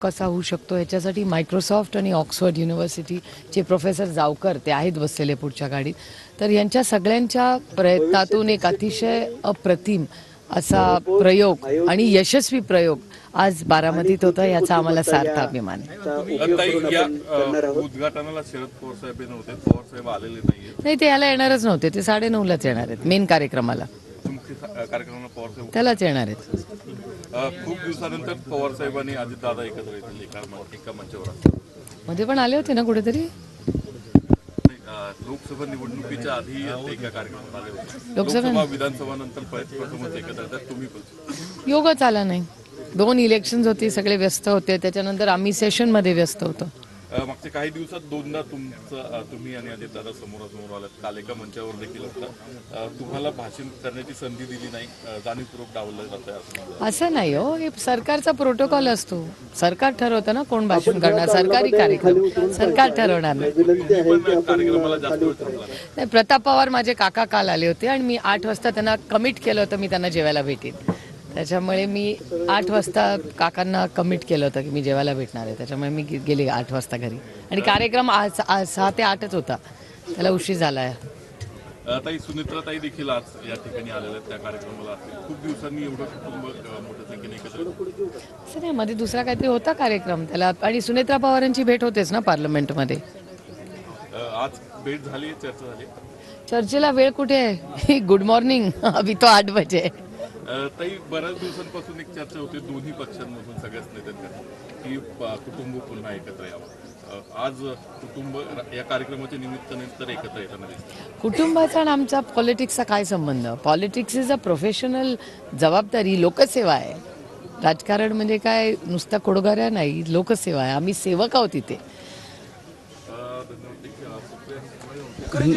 कसा होऊ शकतो याच्यासाठी मायक्रोसॉफ्ट आणि ऑक्सफर्ड युनिव्हर्सिटीचे प्रोफेसर जावकर ते आहेत बसलेले पुढच्या गाडीत. तर यांच्या सगळ्यांच्या प्रयत्नातून एक अतिशय अप्रतिम असा प्रयोग आणि यशस्वी प्रयोग आज बारामतीत होता, याचा आम्हाला सार्थ अभिमान आहे. उद्घाटनाला शरद पवार साहेब नव्हते, पवार साहेब आलेले नाही, ते याला येणारच नव्हते. ते 9:30लाच येणार आहेत मेन कार्यक्रमाला. कार्यक्रमाला पवार साहेब त्यालाच येणार आहेत. खूप दिवसानंतर पवार साहेबांनी अजितदादा एकत्र येतील एका मंचावर. मध्ये पण आले होते ना कुठेतरी, लोकसभा निवडणुकीच्या आधी एका कार्यक्रमात आले होते. लोकसभा विधानसभा नंतर प्रथमच एकत्र येतात. तुम्ही पण योगच आला नाही. 2 इलेक्शन्स होती, सगळे व्यस्त होते. त्याच्यानंतर आम्ही सेशनमध्ये व्यस्त होतो. मागच्या काही दिवसात दोनदा तुम्ही आणि अजितदादा समोरासमोर आलात. काल एका मंचावर देखील होता. तुम्हाला भाषण करण्याची संधी दिली नाही, जाणीवपूर्वक डावललं जातं असं नाही हो. हे सरकारचा प्रोटोकॉल असतो. सरकार ठरवतं ना कोण भाषण करणार. सरकारी कार्यक्रम सरकार ठरवणार कार्यक्रमाला जास्त वेळ थांबला नाही. प्रताप पवार माझे काका काल आले होते आणि मी 8 वाजता त्यांना कमिट केलं होतं मी त्यांना जेवायला भेटेन. त्याच्यामुळे मी 8 वाजता काकांना कमिट केलं होतं की मी जेवायला भेटणार आहे. त्याच्यामुळे मी गेले 8 वाजता घरी आणि कार्यक्रम आज 6 ते 8च होता. त्याला उशीर झाला आहे. ताई सुनेत्रा ताई देखील आज या ठिकाणी आलेल्या आहेत त्या कार्यक्रमाला. खूप दिवसांनी एवढं कुटुंब मोठ्या संख्येने एकत्र. असं नाही, मध्ये दुसरा काहीतरी होता कार्यक्रम त्याला. आणि सुनेत्रा पवारांची भेट होतेच ना पार्लमेंटमध्ये. आज भेट झाली, चर्चा झाली. चर्चेला वेळ कुठे आहे. गुड मॉर्निंग, अभि तो 8 बजे. ताई बऱ्याच दिवसांपासून एक चर्चा होती दोन्ही पक्षांमधून सगळ्याच नेत्यांकडे की कुटुंब पुन्हा एकत्र यावं. आज कुटुंब या कार्यक्रमाच्या निमित्ताने तर एकत्र येताना दिसतं. कुटुंबाचा आणि आमचा पॉलिटिक्सचा काय संबंध. पॉलिटिक्स इज अ प्रोफेशनल जबाबदारी, लोकसेवा आहे. राजकारण म्हणजे काय नुसता कोडगाऱ्या नाही, लोकसेवा आहे. आम्ही सेवक आहोत इथे.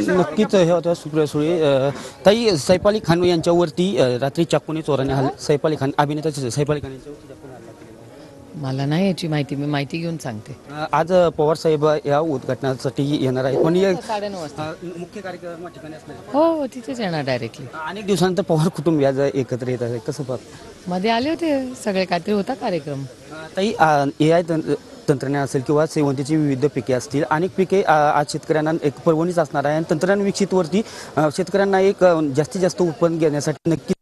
नक्कीच हे होतं सुप्रिया सुळे. ताई, सैफ अली खान यांच्यावरती रात्री चाकूने चोराने हल्ला. सैफ अली खान अभिनेता सैफ अली खान यांच्यावरती चाकूने हल्ला केला. मला नाही याची माहिती, मी माहिती घेऊन सांगते. आज पवार साहेब या उद्घाटनासाठी येणार आहेत. पण 9:30 वाजता मुख्य कार्यक्रम ठिकाणी असणार. हो, तिथेच येणार डायरेक्टली. अनेक दिवसानंतर पवार कुटुंब या एकत्र येत आहे, कसं पाहत. मध्ये आले होते सगळे, काहीतरी होता कार्यक्रम. ताई, AI तंत्रज्ञान असेल किंवा सेवंतीची विविध पिके असतील, अनेक पिके आज शेतकऱ्यांना एक पर्वणीच असणार आहे. आणि तंत्रज्ञान विकसितवरती शेतकऱ्यांना एक जास्तीत जास्त उत्पन्न घेण्यासाठी नक्की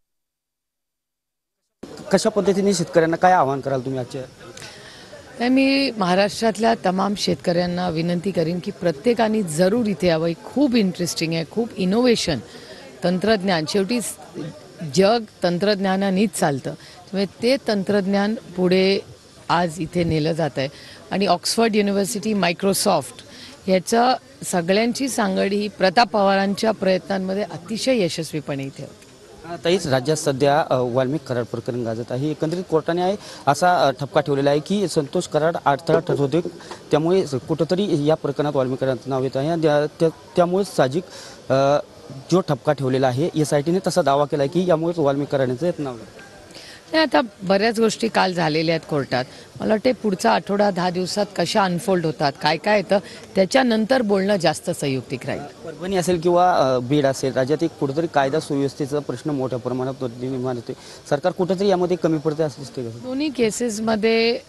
कशा पद्धतीने शेतकऱ्यांना काय आवाहन कराल तुम्ही आजच्या. मी महाराष्ट्रातल्या तमाम शेतकऱ्यांना विनंती करीन की प्रत्येकाने जरूर इथे यावं. खूप इंटरेस्टिंग आहे, खूप इनोव्हेशन, तंत्रज्ञान. शेवटी जग तंत्रज्ञानानेच चालतं. त्यामुळे ते तंत्रज्ञान पुढे आज इथे नेलं जात आहे. आणि ऑक्सफर्ड युनिव्हर्सिटी, मायक्रोसॉफ्ट ह्याचं सगळ्यांची सांगड ही प्रताप पवारांच्या प्रयत्नांमध्ये अतिशय यशस्वीपणे इथे होती. ताईच, राज्यात सध्या वाल्मिक कराड प्रकरण गाजत आहे. एकंदरीत कोर्टाने असा ठपका ठेवलेला आहे की संतोष कराड अडथळा ठरत होते, त्यामुळे कुठंतरी या प्रकरणात वाल्मिक कराडांचं नाव येत आहे. त्यामुळे साहजिक जो ठपका ठेवलेला आहे SITने तसा दावा केला आहे की यामुळेच वाल्मिक कराडांचं नाव नाही. आता बऱ्याच गोष्टी काल झालेल्या आहेत कोर्टात. मला वाटते पुढचा आठवडा 10 दिवसात कशा अनफोल्ड होतात, काय काय येतं, त्याच्यानंतर बोलणं जास्त संयुक्तिक राहील. परभणी असेल किंवा बीड असेल, राज्यात एक कुठेतरी कायदा सुव्यवस्थेचा प्रश्न मोठ्या प्रमाणात निर्माण होते. सरकार कुठेतरी यामध्ये कमी पडते असं दिसते का. दोन्ही केसेसमध्ये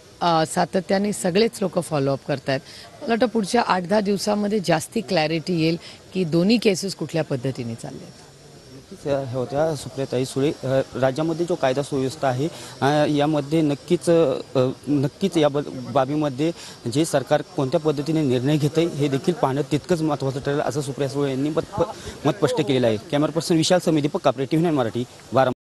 सातत्याने सगळेच लोक फॉलोअप करत आहेत. मला वाटतं पुढच्या 8-10 दिवसामध्ये जास्ती क्लॅरिटी येईल की दोन्ही केसेस कुठल्या पद्धतीने चालले आहेत. हे होत्या सुप्रियाताई सुळे. राज्यामध्ये जो कायदा सुव्यवस्था आहे यामध्ये नक्कीच या बाबीमध्ये जे सरकार कोणत्या पद्धतीने निर्णय घेते हे देखील पाहणं तितकंच महत्त्वाचं ठरेल असं सुप्रिया सुळे यांनी मत स्पष्ट केलेलं आहे. कॅमेरा पर्सन विशाल समिदीपक कापरे, TV9 मराठी, बारामती.